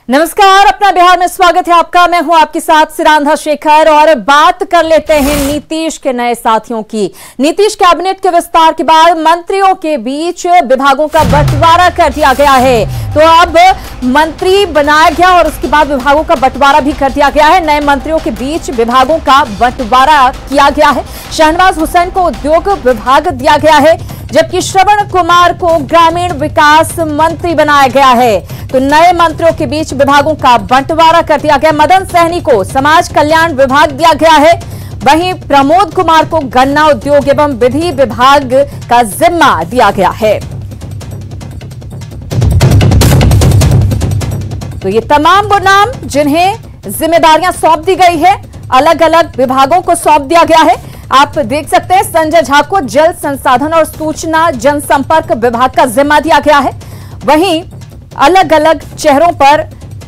नमस्कार, अपना बिहार में स्वागत है आपका। मैं हूं आपके साथ सिरांधा शेखर और बात कर लेते हैं नीतीश के नए साथियों की। नीतीश कैबिनेट के विस्तार के बाद मंत्रियों के बीच विभागों का बंटवारा कर दिया गया है। तो अब मंत्री बनाया गया और उसके बाद विभागों का बंटवारा भी कर दिया गया है। नए मंत्रियों के बीच विभागों का बंटवारा किया गया है। शहनवाज हुसैन को उद्योग विभाग दिया गया है, जबकि श्रवण कुमार को ग्रामीण विकास मंत्री बनाया गया है। तो नए मंत्रियों के बीच विभागों का बंटवारा कर दिया गया। मदन सहनी को समाज कल्याण विभाग दिया गया है, वहीं प्रमोद कुमार को गन्ना उद्योग एवं विधि विभाग का जिम्मा दिया गया है। तो ये तमाम वो नाम जिन्हें जिम्मेदारियां सौंप दी गई है, अलग अलग विभागों को सौंप दिया गया है। आप देख सकते हैं संजय झा को जल संसाधन और सूचना जनसंपर्क विभाग का जिम्मा दिया गया है। वहीं अलग अलग चेहरों पर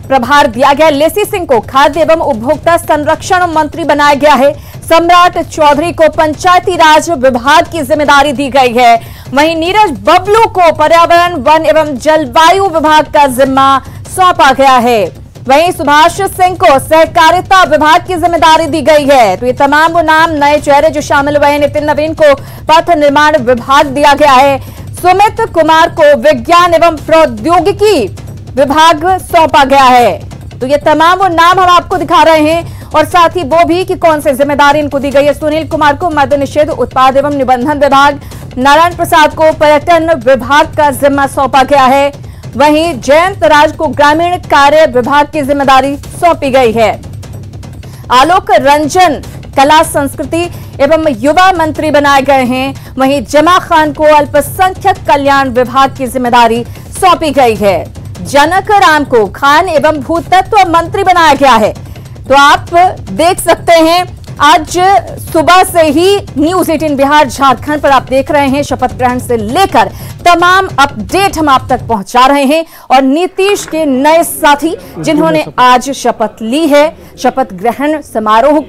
प्रभार दिया गया है। लेसी सिंह को खाद्य एवं उपभोक्ता संरक्षण मंत्री बनाया गया है। सम्राट चौधरी को पंचायती राज विभाग की जिम्मेदारी दी गई है। वहीं नीरज बबलू को पर्यावरण वन एवं जलवायु विभाग का जिम्मा सौंपा गया है। वहीं सुभाष सिंह को सहकारिता विभाग की जिम्मेदारी दी गई है। तो ये तमाम वो नाम नए चेहरे जो शामिल हुए हैं। नितिन नवीन को पथ निर्माण विभाग दिया गया है। सुमित कुमार को विज्ञान एवं प्रौद्योगिकी विभाग सौंपा गया है। तो ये तमाम वो नाम हम आपको दिखा रहे हैं और साथ ही वो भी कि कौन से जिम्मेदारी इनको दी गई है। सुनील कुमार को मद्य निषेध उत्पाद एवं निबंधन विभाग, नारायण प्रसाद को पर्यटन विभाग का जिम्मा सौंपा गया है। वहीं जयंत राज को ग्रामीण कार्य विभाग की जिम्मेदारी सौंपी गई है। आलोक रंजन कला संस्कृति एवं युवा मंत्री बनाए गए हैं। वहीं जमा खान को अल्पसंख्यक कल्याण विभाग की जिम्मेदारी सौंपी गई है। जनक राम को खान एवं भूतत्व मंत्री बनाया गया है। तो आप देख सकते हैं आज सुबह से ही न्यूज 18 बिहार झारखंड पर आप देख रहे हैं। शपथ ग्रहण से लेकर तमाम अपडेट हम आप तक पहुंचा रहे हैं और नीतीश के नए साथी जिन्होंने आज शपथ ली है। शपथ ग्रहण समारोह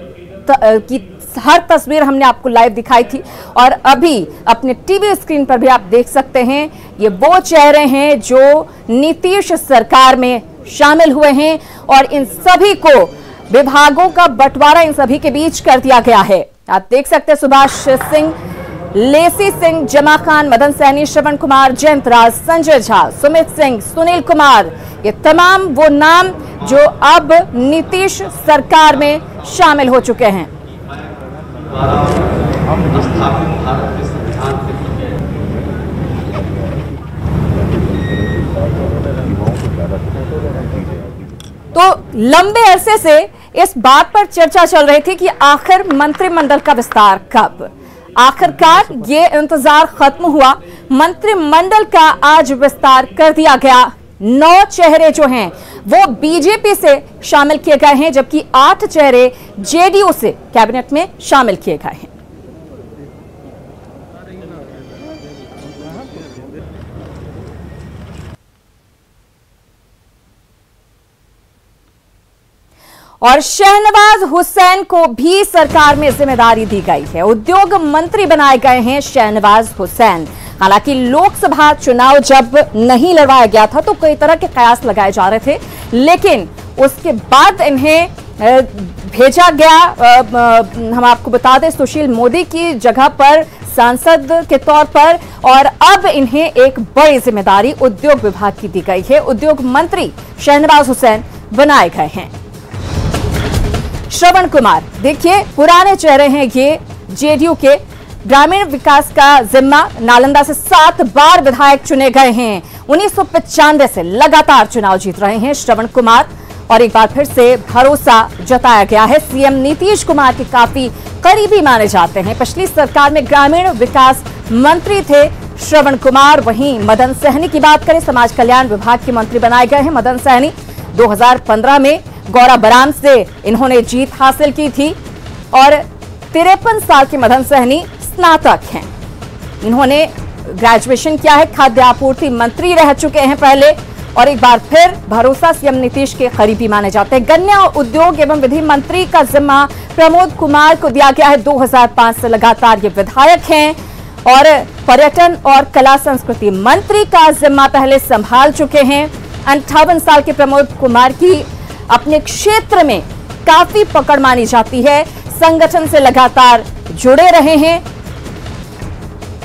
की हर तस्वीर हमने आपको लाइव दिखाई थी और अभी अपने टीवी स्क्रीन पर भी आप देख सकते हैं। ये वो चेहरे हैं जो नीतीश सरकार में शामिल हुए हैं और इन सभी को विभागों का बंटवारा इन सभी के बीच कर दिया गया है। आप देख सकते हैं सुभाष सिंह, लेसी सिंह, जमा खान, मदन सहनी, श्रवण कुमार, जयंत राज, संजय झा, सुमित सिंह, सुनील कुमार, ये तमाम वो नाम जो अब नीतीश सरकार में शामिल हो चुके हैं। तो लंबे अरसे से इस बात पर चर्चा चल रही थी कि आखिर मंत्रिमंडल का विस्तार कब। आखिरकार ये इंतजार खत्म हुआ। मंत्रिमंडल का आज विस्तार कर दिया गया। 9 चेहरे जो हैं वो बीजेपी से शामिल किए गए हैं, जबकि 8 चेहरे जेडीयू से कैबिनेट में शामिल किए गए हैं। और शहनवाज हुसैन को भी सरकार में जिम्मेदारी दी गई है। उद्योग मंत्री बनाए गए हैं शहनवाज हुसैन। हालांकि लोकसभा चुनाव जब नहीं लड़वाया गया था तो कई तरह के कयास लगाए जा रहे थे, लेकिन उसके बाद इन्हें भेजा गया। हम आपको बता दें सुशील मोदी की जगह पर सांसद के तौर पर, और अब इन्हें एक बड़ी जिम्मेदारी उद्योग विभाग की दी गई है। उद्योग मंत्री शहनवाज हुसैन बनाए गए हैं। श्रवण कुमार देखिए पुराने चेहरे हैं ये जेडीयू के। ग्रामीण विकास का जिम्मा, नालंदा से 7 बार विधायक चुने गए हैं। 1995 से लगातार चुनाव जीत रहे हैं श्रवण कुमार और एक बार फिर से भरोसा जताया गया है। सीएम नीतीश कुमार के काफी करीबी माने जाते हैं। पिछली सरकार में ग्रामीण विकास मंत्री थे श्रवण कुमार। वहीं मदन सहनी की बात करें, समाज कल्याण विभाग के मंत्री बनाए गए हैं मदन सहनी। 2015 में गौरा बराम से इन्होंने जीत हासिल की थी और 53 साल के मदन सहनी स्नातक हैं। इन्होंने ग्रेजुएशन किया है। खाद्य आपूर्ति मंत्री रह चुके हैं पहले और एक बार फिर भरोसा सीएम नीतीश के करीबी माने जाते हैं। गन्ना उद्योग एवं विधि मंत्री का जिम्मा प्रमोद कुमार को दिया गया है। 2005 से लगातार ये विधायक हैं और पर्यटन और कला संस्कृति मंत्री का जिम्मा पहले संभाल चुके हैं। 58 साल के प्रमोद कुमार की अपने क्षेत्र में काफी पकड़ मानी जाती है, संगठन से लगातार जुड़े रहे हैं।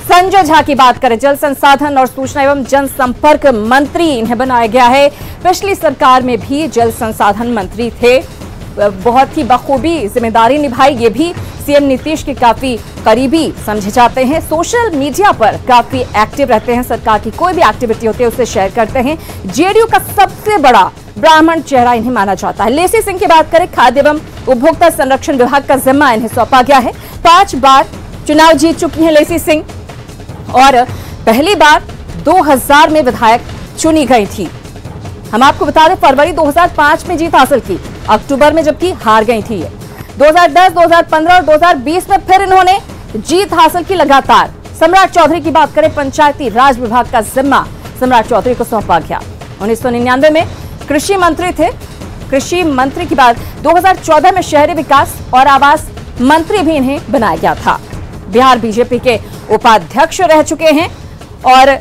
संजय झा की बात करें, जल संसाधन और सूचना एवं जनसंपर्क मंत्री इन्हें बनाया गया है। पिछली सरकार में भी जल संसाधन मंत्री थे, बहुत ही बखूबी जिम्मेदारी निभाई। ये भी सीएम नीतीश के काफी करीबी समझे जाते हैं। सोशल मीडिया पर काफी एक्टिव रहते हैं, सरकार की कोई भी एक्टिविटी होती है उसे शेयर करते हैं। जेडीयू का सबसे बड़ा ब्राह्मण चेहरा इन्हें माना जाता है। लेसी सिंह की बात करें, खाद्य एवं उपभोक्ता संरक्षण विभाग का जिम्मा इन्हें सौंपा गया है। 5 बार चुनाव जीत चुकी हैं लेसी सिंह और पहली बार 2000 में विधायक चुनी गई थी। हम आपको बता दें, फरवरी 2005 में जीत हासिल की, अक्टूबर में जबकि हार गई थी। 2010, 2015 और 2020 में फिर इन्होंने जीत हासिल की लगातार। सम्राट चौधरी की बात करें, पंचायती राज विभाग का जिम्मा सम्राट चौधरी को सौंपा गया। 1999 में कृषि मंत्री थे। कृषि मंत्री के बाद 2014 में शहरी विकास और आवास मंत्री भी इन्हें बनाया गया था। बिहार बीजेपी के उपाध्यक्ष रह चुके हैं और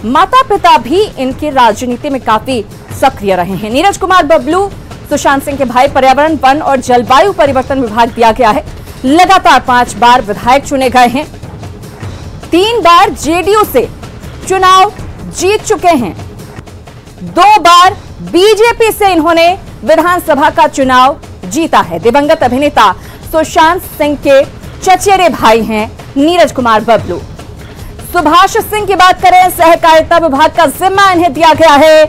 माता पिता भी इनकी राजनीति में काफी सक्रिय रहे हैं। नीरज कुमार बबलू सुशांत सिंह के भाई, पर्यावरण, वन और जलवायु परिवर्तन विभाग दिया गया है। लगातार 5 बार विधायक चुने गए हैं। 3 बार जेडीयू से चुनाव जीत चुके हैं। 2 बार बीजेपी से इन्होंने विधानसभा का चुनाव जीता है। दिवंगत अभिनेता सुशांत सिंह के चचेरे भाई हैं नीरज कुमार बबलू। सुभाष सिंह की बात करें, सहकारिता विभाग का जिम्मा इन्हें दिया गया है।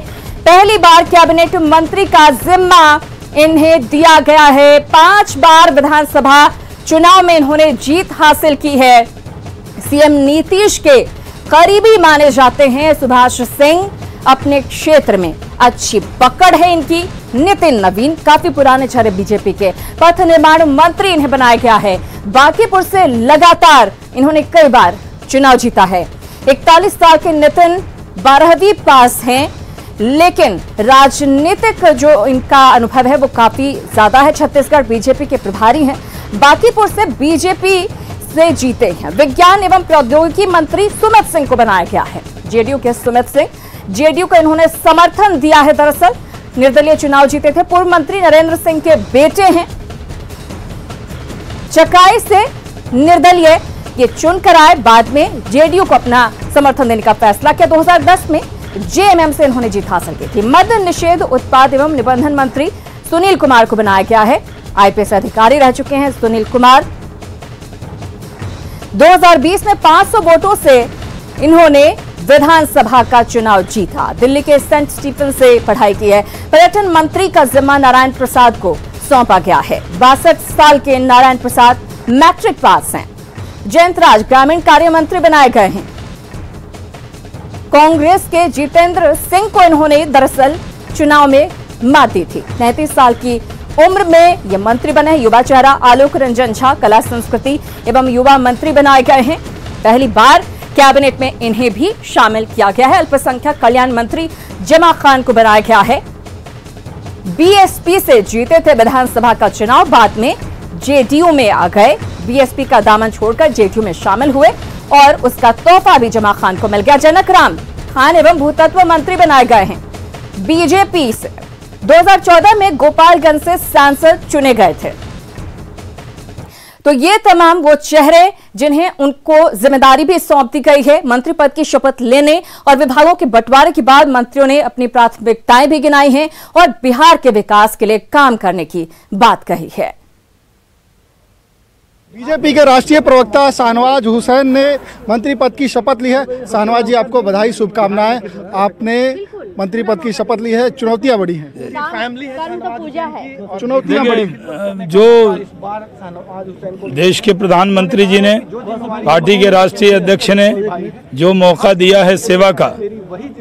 पहली बार कैबिनेट मंत्री का जिम्मा इन्हें दिया गया है। 5 बार विधानसभा चुनाव में इन्होंने जीत हासिल की है। सीएम नीतीश के करीबी माने जाते हैं सुभाष सिंह। अपने क्षेत्र में अच्छी पकड़ है इनकी। नितिन नवीन काफी पुराने चेहरे बीजेपी के, पथ निर्माण मंत्री इन्हें बनाया गया है। बांकीपुर से लगातार इन्होंने कई बार चुनाव जीता है। 41 साल के नितिन 12वीं पास हैं, लेकिन राजनीतिक जो इनका अनुभव है वो काफी ज्यादा है। छत्तीसगढ़ बीजेपी के प्रभारी हैं। बांकीपुर से बीजेपी से जीते हैं। विज्ञान एवं प्रौद्योगिकी मंत्री सुमित सिंह को बनाया गया है। जेडीयू के सुमित सिंह, जेडीयू को इन्होंने समर्थन दिया है। दरअसल निर्दलीय चुनाव जीते थे। पूर्व मंत्री नरेंद्र सिंह के बेटे हैं। चकाई से निर्दलीय ये चुनकर आए, बाद में जेडीयू को अपना समर्थन देने का फैसला किया। 2010 में जेएमएम से इन्होंने जीत हासिल की थी। मद्य निषेध, उत्पाद एवं निबंधन मंत्री सुनील कुमार को बनाया गया है। आईपीएस अधिकारी रह चुके हैं सुनील कुमार। 2020 में 500 वोटों से इन्होंने विधानसभा का चुनाव जीता। दिल्ली के सेंट स्टीफन से पढ़ाई की है। पर्यटन मंत्री का जिम्मा नारायण प्रसाद को सौंपा गया है। 62 साल के नारायण प्रसाद मैट्रिक पास हैं। जयंत राज ग्रामीण कार्य मंत्री बनाए गए हैं। कांग्रेस के जितेंद्र सिंह को इन्होंने दरअसल चुनाव में मात दी थी। 33 साल की उम्र में ये मंत्री बने। युवा चेहरा आलोक रंजन झा कला संस्कृति एवं युवा मंत्री बनाए गए हैं। पहली बार कैबिनेट में इन्हें भी शामिल किया गया है। अल्पसंख्यक कल्याण मंत्री जमा खान को बनाया गया है। बीएसपी से जीते थे विधानसभा का चुनाव, बाद में जेडीयू में आ गए। बीएसपी का दामन छोड़कर जेडीयू में शामिल हुए और उसका तोहफा भी जमा खान को मिल गया। जनक राम खान एवं भूतत्व मंत्री बनाए गए हैं बीजेपी से। 2014 में गोपालगंज से सांसद चुने गए थे। तो ये तमाम वो चेहरे जिन्हें उनको जिम्मेदारी भी सौंप दी गई है। मंत्री पद की शपथ लेने और विभागों के बंटवारे के बाद मंत्रियों ने अपनी प्राथमिकताएं भी गिनाई हैं और बिहार के विकास के लिए काम करने की बात कही है। बीजेपी के राष्ट्रीय प्रवक्ता शाहनवाज हुसैन ने मंत्री पद की शपथ ली है। शाहनवाज जी, आपको बधाई, शुभकामनाएं। आपने मंत्री पद की शपथ ली है। चुनौतियां बड़ी हैं, फैमिली है, चुनौतियां बड़ी हैं। जो देश के प्रधानमंत्री जी ने, पार्टी के राष्ट्रीय अध्यक्ष ने जो मौका दिया है सेवा का,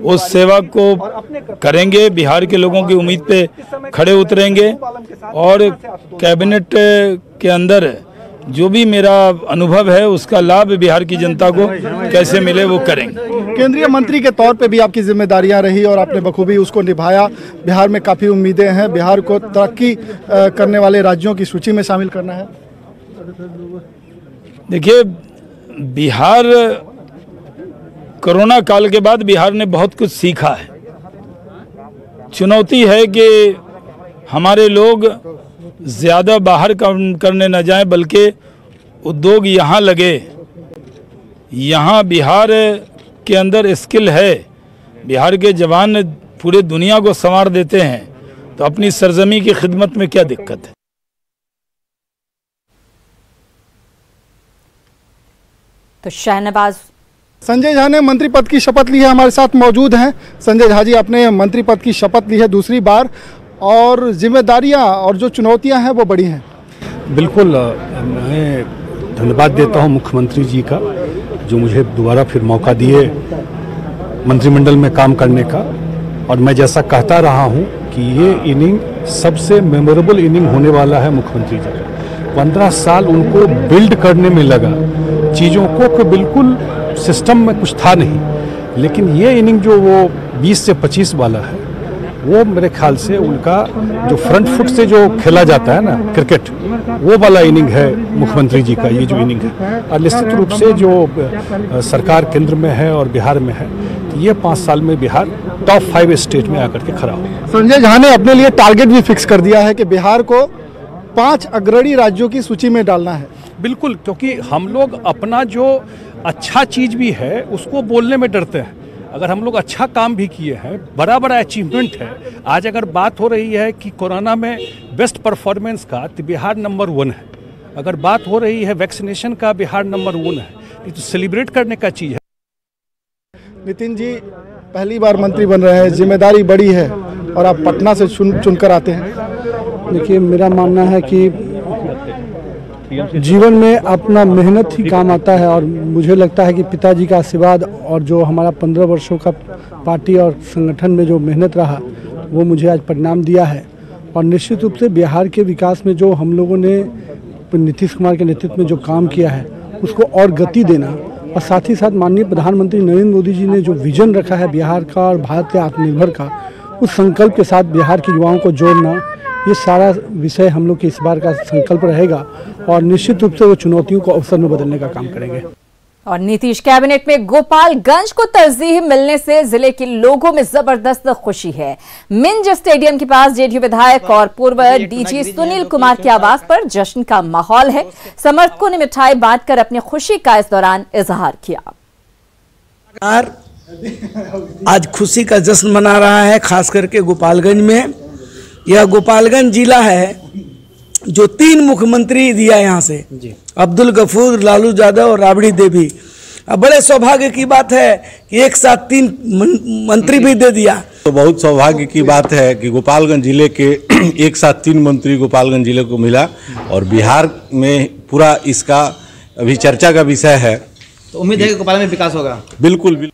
उस सेवा को करेंगे। बिहार के लोगों की उम्मीद पे खड़े उतरेंगे और कैबिनेट के अंदर जो भी मेरा अनुभव है उसका लाभ बिहार की जनता को कैसे मिले वो करेंगे। केंद्रीय मंत्री के तौर पे भी आपकी जिम्मेदारियां रही और आपने बखूबी उसको निभाया। बिहार में काफ़ी उम्मीदें हैं। बिहार को तरक्की करने वाले राज्यों की सूची में शामिल करना है। देखिए, बिहार कोरोना काल के बाद बिहार ने बहुत कुछ सीखा है चुनौती है कि हमारे लोग ज़्यादा बाहर काम करने न जाएं, बल्कि उद्योग यहाँ लगे। यहाँ बिहार के अंदर स्किल है, बिहार के जवान पूरे दुनिया को संवार देते हैं, तो अपनी सरजमी की खिदमत में क्या दिक्कत है। तो शहनवाज संजय झा ने मंत्री पद की शपथ ली है, हमारे साथ मौजूद हैं। संजय झा जी, आपने मंत्री पद की शपथ ली है दूसरी बार, और जिम्मेदारियां और जो चुनौतियां हैं वो बड़ी हैं। बिल्कुल, मैं धन्यवाद देता हूं मुख्यमंत्री जी का, जो मुझे दोबारा फिर मौका दिए मंत्रिमंडल में काम करने का। और मैं जैसा कहता रहा हूं कि ये इनिंग सबसे मेमोरेबल इनिंग होने वाला है मुख्यमंत्री जी का। 15 साल उनको बिल्ड करने में लगा चीज़ों को, कि बिल्कुल सिस्टम में कुछ था नहीं, लेकिन ये इनिंग जो वो 20 से 25 वाला है, वो मेरे ख्याल से उनका जो फ्रंट फुट से जो खेला जाता है ना क्रिकेट, वो वाला इनिंग है मुख्यमंत्री जी का ये जो इनिंग है। और निश्चित रूप से जो सरकार केंद्र में है और बिहार में है, तो ये 5 साल में बिहार टॉप 5 स्टेट में आकर के खड़ा हो। संजय झा ने अपने लिए टारगेट भी फिक्स कर दिया है कि बिहार को 5 अग्रणी राज्यों की सूची में डालना है। बिल्कुल, क्योंकि हम लोग अपना जो अच्छा चीज़ भी है उसको बोलने में डरते हैं। अगर हम लोग अच्छा काम भी किए हैं, बड़ा बड़ा अचीवमेंट है। आज अगर बात हो रही है कि कोरोना में बेस्ट परफॉर्मेंस का, तो बिहार नंबर 1 है। अगर बात हो रही है वैक्सीनेशन का, बिहार नंबर 1 है। ये तो सेलिब्रेट करने का चीज़ है। नितिन जी, पहली बार मंत्री बन रहे हैं, जिम्मेदारी बड़ी है, और आप पटना से चुनकर आते हैं। देखिए, मेरा मानना है कि जीवन में अपना मेहनत ही काम आता है, और मुझे लगता है कि पिताजी का आशीर्वाद और जो हमारा 15 वर्षों का पार्टी और संगठन में जो मेहनत रहा, वो मुझे आज परिणाम दिया है। और निश्चित रूप से बिहार के विकास में जो हम लोगों ने नीतीश कुमार के नेतृत्व में जो काम किया है, उसको और गति देना, और साथ ही साथ माननीय प्रधानमंत्री नरेंद्र मोदी जी ने जो विजन रखा है बिहार का और भारत के आत्मनिर्भर का, उस संकल्प के साथ बिहार के युवाओं को जोड़ना, ये सारा विषय हम लोग के इस बार का संकल्प रहेगा। और निश्चित रूप से वो चुनौतियों को अवसर में बदलने का काम करेंगे। और नीतीश कैबिनेट में गोपालगंज को तरजीह मिलने से जिले के लोगों में जबरदस्त खुशी है। मिंज स्टेडियम के पास जेडीयू विधायक और पूर्व डीजी सुनील कुमार के आवास पर जश्न का माहौल है। समर्थकों ने मिठाई बांटकर अपनी खुशी का इस दौरान इजहार किया। आज खुशी का जश्न मना रहा है, खास करके गोपालगंज में। यह गोपालगंज जिला है जो 3 मुख्यमंत्री दिया यहाँ से, अब्दुल गफूर, लालू यादव और राबड़ी देवी। अब बड़े सौभाग्य की बात है कि एक साथ 3 मंत्री भी दे दिया। तो बहुत सौभाग्य की बात है कि गोपालगंज जिले के एक साथ 3 मंत्री गोपालगंज जिले को मिला, और बिहार में पूरा इसका अभी चर्चा का विषय है। तो उम्मीद है कि गोपालगंज में विकास होगा। बिल्कुल बिल्कुल।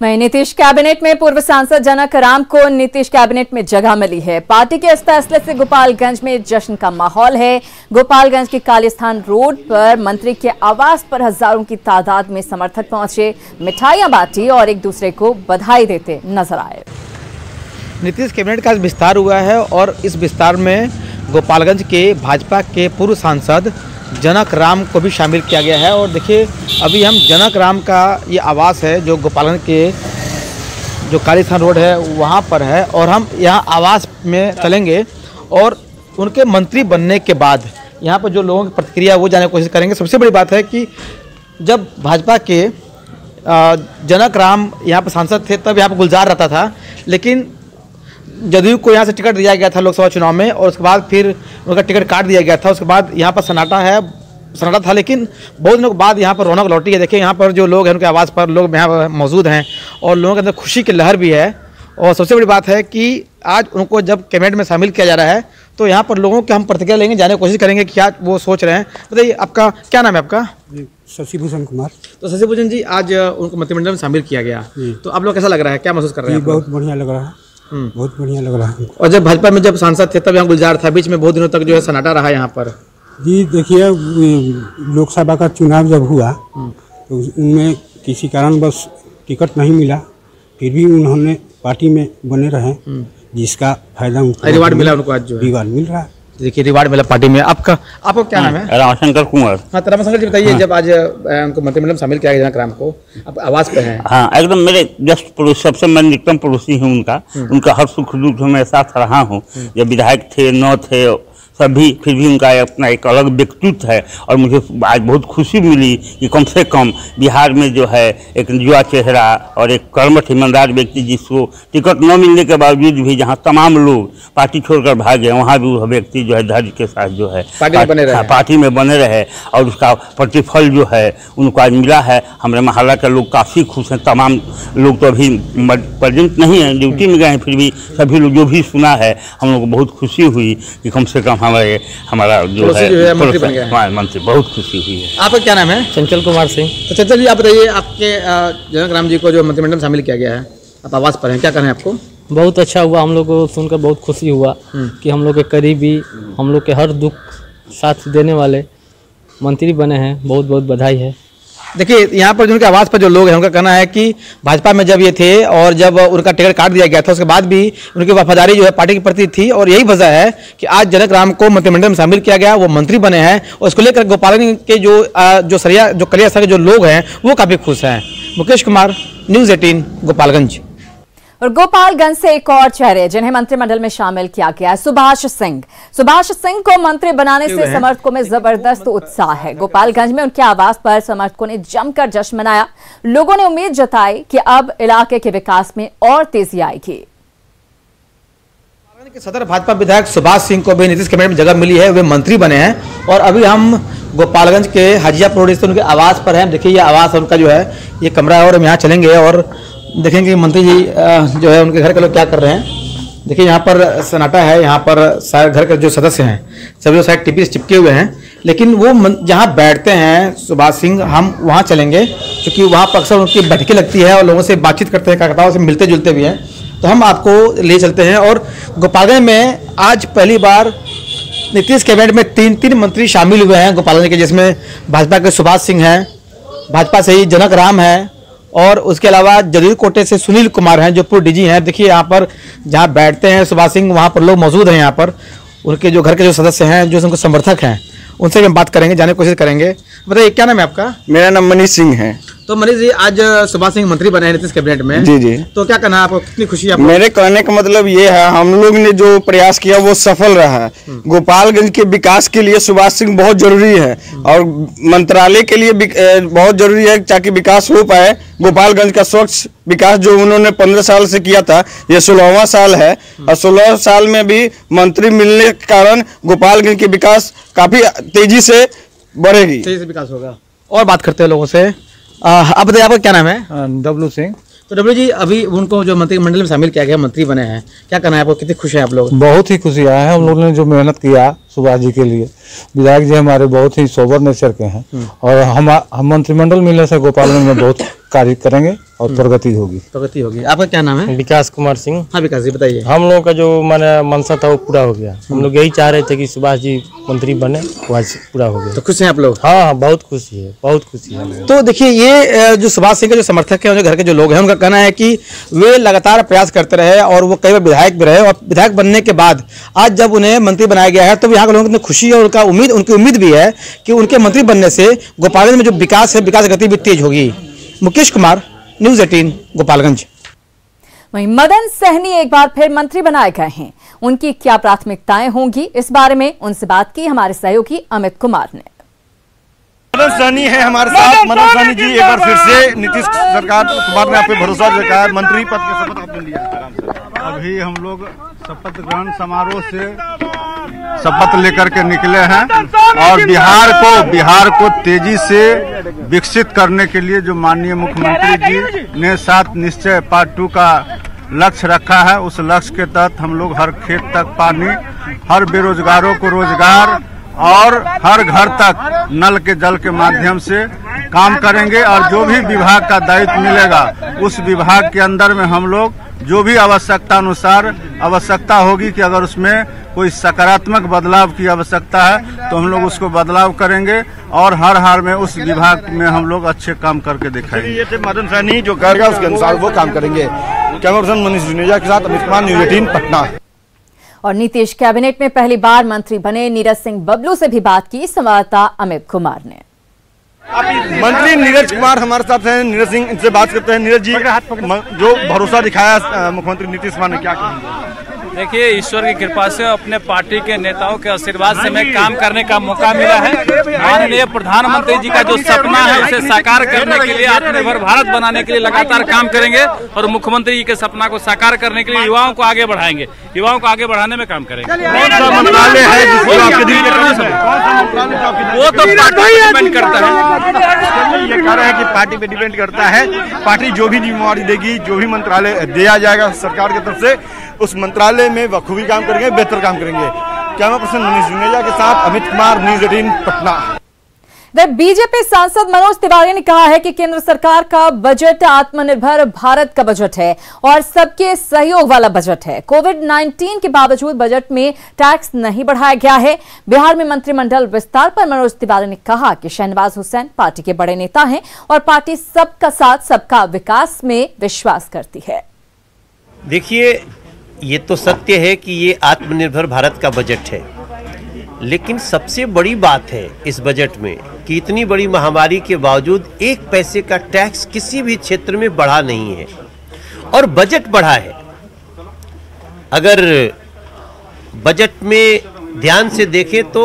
वहीं नीतीश कैबिनेट में पूर्व सांसद जनक राम को नीतीश कैबिनेट में जगह मिली है। पार्टी के इस फैसले से गोपालगंज में जश्न का माहौल है। गोपालगंज के कालीस्थान रोड पर मंत्री के आवास पर हजारों की तादाद में समर्थक पहुंचे, मिठाइयां बांटी और एक दूसरे को बधाई देते नजर आए। नीतीश कैबिनेट का विस्तार हुआ है, और इस विस्तार में गोपालगंज के भाजपा के पूर्व सांसद जनक राम को भी शामिल किया गया है। और देखिए, अभी हम जनक राम का ये आवास है जो गोपालगंज के जो कालीस्थान रोड है वहाँ पर है, और हम यहाँ आवास में चलेंगे और उनके मंत्री बनने के बाद यहाँ पर जो लोगों की प्रतिक्रिया वो जानने की कोशिश करेंगे। सबसे बड़ी बात है कि जब भाजपा के जनक राम यहाँ पर सांसद थे, तब यहाँ पर गुलजार रहता था, लेकिन जदयू को यहाँ से टिकट दिया गया था लोकसभा चुनाव में, और उसके बाद फिर उनका टिकट काट दिया गया था। उसके बाद यहाँ पर सन्नाटा था, लेकिन बहुत दिनों के बाद यहाँ पर रौनक लौटी है। देखिए, यहाँ पर जो लोग हैं उनके आवास पर लोग यहाँ मौजूद हैं, और लोगों के अंदर खुशी की लहर भी है। और सबसे बड़ी बात है कि आज उनको जब कैबिनेट में शामिल किया जा रहा है, तो यहाँ पर लोगों के हम प्रतिक्रिया लेंगे, जानने की कोशिश करेंगे कि क्या वो सोच रहे हैं। बताइए, आपका क्या नाम है? आपका? शशिभूषण कुमार। तो शशिभूषण जी, आज उनको मंत्रिमंडल में शामिल किया गया, तो आप लोग कैसा लग रहा है, क्या महसूस कर रहे हैं? बहुत बढ़िया लग रहा है, बहुत बढ़िया लग रहा है। और जब भाजपा में जब सांसद थे तब यहाँ गुलजार था, बीच में बहुत दिनों तक जो है सन्नाटा रहा यहाँ पर। जी देखिए, लोकसभा का चुनाव जब हुआ तो उनमें किसी कारण बस टिकट नहीं मिला, फिर भी उन्होंने पार्टी में बने रहे, जिसका फायदा उनको रिवार्ड मिला। उनको आज जो रिवार्ड मिल रहा है। देखिए रिवार्ड मिला पार्टी में। आपको क्या नाम है? रामशंकर कुंवर। हाँ तो रामशंकर जी बताइए, जब आज उनको मंत्रिमंडल में शामिल किया गया जनक राम को, आप आवास पे हैं? हाँ एकदम, मेरे जस्ट पड़ोसी, सबसे मैं निकटम पड़ोसी हूँ उनका हर सुख दुख में साथ रहा हूँ। जब विधायक थे न थे सभी, फिर भी उनका अपना एक अलग व्यक्तित्व है। और मुझे आज बहुत खुशी मिली कि कम से कम बिहार में जो है एक युवा चेहरा और एक कर्मठ ईमानदार व्यक्ति, जिसको टिकट न मिलने के बावजूद भी जहां तमाम लोग पार्टी छोड़कर भागे, वहां भी वह व्यक्ति जो है धैर्य के साथ जो है पार्टी में बने रहे और उसका प्रतिफल जो है उनको आज मिला है। हमारे मोहल्ला के लोग काफ़ी खुश हैं। तमाम लोग तो अभी प्रेजेंट नहीं है, ड्यूटी में गए हैं, फिर भी सभी लोग जो भी सुना है हम लोग को बहुत खुशी हुई कि कम से कम हमारा जो है मंत्री बन गया। मंत्री, बहुत खुशी हुई है। आपका क्या नाम है? चंचल कुमार सिंह। तो चंचल जी आप बताइए, आपके जनक राम जी को जो मंत्रिमंडल में शामिल किया गया है, आप आवास पर हैं, क्या कहना है आपको? बहुत अच्छा हुआ, हम लोग को सुनकर बहुत खुशी हुआ कि हम लोग के करीबी, हम लोग के हर दुख साथ देने वाले मंत्री बने हैं। बहुत बहुत बधाई है। देखिए यहाँ पर जिनके आवास पर जो लोग हैं उनका कहना है कि भाजपा में जब ये थे और जब उनका टिकट काट दिया गया था उसके बाद भी उनकी वफादारी जो है पार्टी के प्रति थी, और यही वजह है कि आज जनक राम को मंत्रिमंडल में शामिल किया गया, वो मंत्री बने हैं। और इसको लेकर गोपालगंज के जो कलिया स्तर के जो लोग हैं वो काफ़ी खुश हैं। मुकेश कुमार, न्यूज़ 18 गोपालगंज। और गोपालगंज से एक और चेहरे जिन्हें मंत्रिमंडल में शामिल किया गया है, सुभाष सिंह को मंत्री बनाने से समर्थकों में जबरदस्त उत्साह है। गोपालगंज में उनके आवास पर समर्थकों ने जमकर जश्न मनाया। लोगों ने उम्मीद जताई कि अब इलाके के विकास में और तेजी आएगी। सदर भाजपा विधायक सुभाष सिंह को भी नीतीश कैबिनेट में जगह मिली है, वे मंत्री बने हैं। और अभी हम गोपालगंज के हाजियापुर रोड स्थित उनके आवास पर हैं। देखिए ये आवास उनका जो है ये कमरा है, और हम यहाँ चलेंगे और देखेंगे मंत्री जी जो है उनके घर के लोग क्या कर रहे हैं। देखिए यहाँ पर सन्नाटा है, यहाँ पर सारे घर के जो सदस्य हैं सभी लोग शायद टीपी से चिपके हुए हैं, लेकिन वो जहाँ बैठते हैं सुभाष सिंह, हम वहाँ चलेंगे क्योंकि वहाँ पर अक्सर उनकी बैठकें लगती है और लोगों से बातचीत करते हैं, कार्यकर्ताओं से मिलते जुलते भी हैं। तो हम आपको ले चलते हैं। और गोपालगंज में आज पहली बार नीतीश कैबिनेट में तीन मंत्री शामिल हुए हैं गोपालगंज के, जिसमें भाजपा के सुभाष सिंह हैं, भाजपा से ही जनक राम है, और उसके अलावा जदयू कोटे से सुनील कुमार हैं जो पूर्व डीजी हैं। देखिए यहाँ पर जहाँ बैठते हैं सुभाष सिंह, वहाँ पर लोग मौजूद हैं। यहाँ पर उनके जो घर के जो सदस्य हैं, जो उनके समर्थक हैं, उनसे हम बात करेंगे, जानने की कोशिश करेंगे। बताइए क्या नाम है आपका? मेरा नाम मनीष सिंह है। तो मनीष जी आज सुभाष सिंह मंत्री बने हैं नीतीश कैबिनेट में। जी। तो क्या कहना है आपको, कितनी खुशी है? मेरे कहने का मतलब ये है, हम लोग ने जो प्रयास किया वो सफल रहा है। गोपालगंज के विकास के लिए सुभाष सिंह बहुत जरूरी है और मंत्रालय के लिए बहुत जरूरी है ताकि विकास हो पाए। गोपालगंज का स्वच्छ विकास जो उन्होंने 15 साल से किया था, ये 16वां साल है, और 16 साल में भी मंत्री मिलने के कारण गोपालगंज के विकास काफी तेजी से बढ़ेगी, तेजी से विकास होगा। और बात करते हैं लोगों से। आप बताइए आपका क्या नाम है? डब्लू सिंह। तो डब्लू जी अभी उनको जो मंत्रिमंडल में शामिल किया गया, मंत्री बने हैं, क्या कहना है आपको, कितनी खुश हैं आप लोग? बहुत ही खुशी आया है। हम लोगों ने जो मेहनत किया सुभाष जी के लिए, विधायक जी हमारे बहुत ही सोबर नेचर के हैं, और हम मंत्रिमंडल मिलने से गोपालगंज में बहुत कार्य करेंगे और प्रगति होगी। आपका क्या नाम है? विकास कुमार सिंह। हाँ विकास जी बताइए। हम लोगों का जो मनसा था वो पूरा हो गया। हम लोग यही चाह रहे थे कि सुभाष जी मंत्री बने, वो आज पूरा हो गया। तो खुश हैं आप लोग? हाँ बहुत खुशी है, बहुत खुशी है। तो देखिए ये जो सुभाष सिंह के जो समर्थक हैं, घर के जो लोग हैं, उनका कहना है कि वे लगातार प्रयास करते रहे और वो कई बार विधायक भी रहे, और विधायक बनने के बाद आज जब उन्हें मंत्री बनाया गया है तो यहाँ के लोगों को खुशी और उनकी उम्मीद भी है कि उनके मंत्री बनने से गोपालगंज में जो विकास है, विकास गति भी तेज होगी। मुकेश कुमार, न्यूज़ 18 गोपालगंज। वहीं मदन सहनी एक बार फिर मंत्री बनाए गए हैं। उनकी क्या प्राथमिकताएं होंगी, इस बारे में उनसे बात की हमारे सहयोगी अमित कुमार ने। मदन सहनी है हमारे साथ। मदन सहनी जी, एक बार फिर से नीतीश सरकार कुमार ने आप पे भरोसा जताया, मंत्री पद की शपथ आपने लिया। अभी हम लोग शपथ ग्रहण समारोह से शपथ लेकर के निकले हैं, और बिहार को तेजी से विकसित करने के लिए जो माननीय मुख्यमंत्री जी ने 7 निश्चय पार्ट 2 का लक्ष्य रखा है, उस लक्ष्य के तहत हम लोग हर खेत तक पानी, हर बेरोजगारों को रोजगार और हर घर तक नल के जल के माध्यम से काम करेंगे। और जो भी विभाग का दायित्व मिलेगा, उस विभाग के अंदर में हम लोग जो भी आवश्यकता अनुसार आवश्यकता होगी कि अगर उसमें कोई सकारात्मक बदलाव की आवश्यकता है तो हम लोग उसको बदलाव करेंगे, और हर हाल में उस विभाग में हम लोग अच्छे काम करके दिखाएंगे। ये थे मदन सहनी, जो करेगा उसके अनुसार वो काम करेंगे। कैमरा पर्सन मनीष जुनेजा के साथ अमित कुमार, न्यूज़ 18 पटना। और नीतीश कैबिनेट में पहली बार मंत्री बने नीरज सिंह बबलू से भी बात की संवाददाता अमित कुमार ने। मंत्री नीरज कुमार हमारे साथ हैं। नीरज सिंह, इनसे बात करते हैं। नीरज जी, जो भरोसा दिखाया मुख्यमंत्री नीतीश कुमार ने, क्या कहेंगे? देखिए, ईश्वर की कृपा से अपने पार्टी के नेताओं के आशीर्वाद से मैं काम करने का मौका मिला है। माननीय प्रधानमंत्री जी का जो सपना है उसे साकार करने के लिए, आत्मनिर्भर भारत बनाने के लिए लगातार काम करेंगे और मुख्यमंत्री जी के सपना को साकार करने के लिए युवाओं को आगे बढ़ाएंगे, युवाओं को आगे बढ़ाने में काम करेंगे। मंत्रालय है जिसको आपके दिल के वो तो पार्टी पे डिपेंड करता है। ये कह रहे हैं कि पार्टी पे डिपेंड करता है। पार्टी जो भी जिम्मेवारी देगी, जो भी मंत्रालय दिया जाएगा सरकार की तरफ से, उस मंत्रालय में बखूबी काम करेंगे, बेहतर काम करेंगे। कैमरा पर्सन मनीष जुनेजा के साथ अमित कुमार, न्यूज़ 18 पटना। बीजेपी सांसद मनोज तिवारी ने कहा है कि केंद्र सरकार का बजट आत्मनिर्भर भारत का बजट है और सबके सहयोग वाला बजट है। कोविड-19 के बावजूद बजट में टैक्स नहीं बढ़ाया गया है। बिहार में मंत्रिमंडल विस्तार पर मनोज तिवारी ने कहा कि शहनवाज हुसैन पार्टी के बड़े नेता हैं और पार्टी सबका साथ सबका विकास में विश्वास करती है। देखिए, ये तो सत्य है कि ये आत्मनिर्भर भारत का बजट है, लेकिन सबसे बड़ी बात है इस बजट में कि इतनी बड़ी महामारी के बावजूद एक पैसे का टैक्स किसी भी क्षेत्र में बढ़ा नहीं है और बजट बढ़ा है। अगर बजट में ध्यान से देखें तो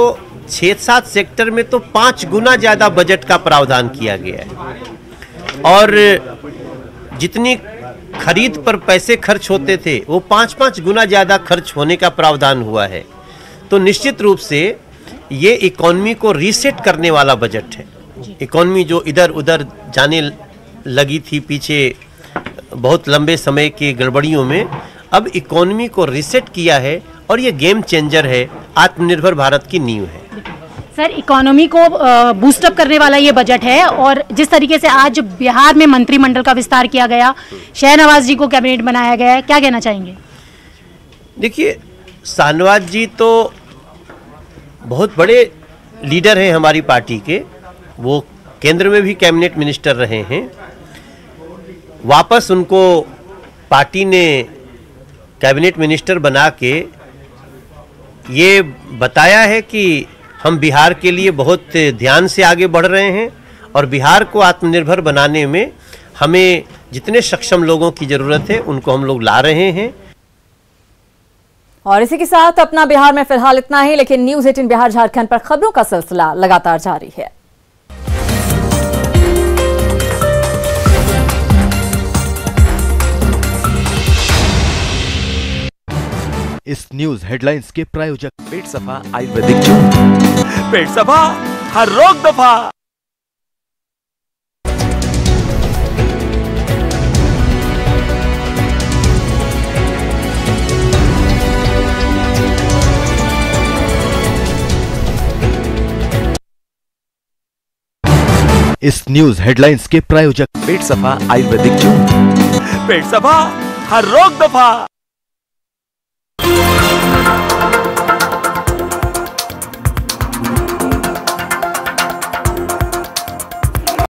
6-7 सेक्टर में तो 5 गुना ज़्यादा बजट का प्रावधान किया गया है और जितनी खरीद पर पैसे खर्च होते थे वो 5-5 गुना ज़्यादा खर्च होने का प्रावधान हुआ है। तो निश्चित रूप से ये इकोनॉमी को रीसेट करने वाला बजट है। इकोनॉमी जो इधर उधर जाने लगी थी पीछे बहुत लंबे समय की गड़बड़ियों में, अब इकोनॉमी को रीसेट किया है और ये गेम चेंजर है, आत्मनिर्भर भारत की नींव है। सर, इकोनॉमी को बूस्टअप करने वाला ये बजट है और जिस तरीके से आज बिहार में मंत्रिमंडल का विस्तार किया गया, शहनवाज जी को कैबिनेट बनाया गया है, क्या कहना चाहेंगे? देखिए, शहनवाज जी तो बहुत बड़े लीडर हैं हमारी पार्टी के। वो केंद्र में भी कैबिनेट मिनिस्टर रहे हैं। वापस उनको पार्टी ने कैबिनेट मिनिस्टर बना के ये बताया है कि हम बिहार के लिए बहुत ध्यान से आगे बढ़ रहे हैं और बिहार को आत्मनिर्भर बनाने में हमें जितने सक्षम लोगों की ज़रूरत है उनको हम लोग ला रहे हैं। और इसी के साथ अपना बिहार में फिलहाल इतना ही, लेकिन न्यूज़ 18 बिहार झारखंड पर खबरों का सिलसिला लगातार जारी है। इस न्यूज़ हेडलाइंस के प्रायोजक पेट सफा आयुर्वेदिक चूर्ण। पेट सफा, हर रोग दफा। इस न्यूज़ हेडलाइंस के प्रायोजक पेट सफा आयुर्वेदिक चूर्ण। पेट सफा, हर रोग दफा।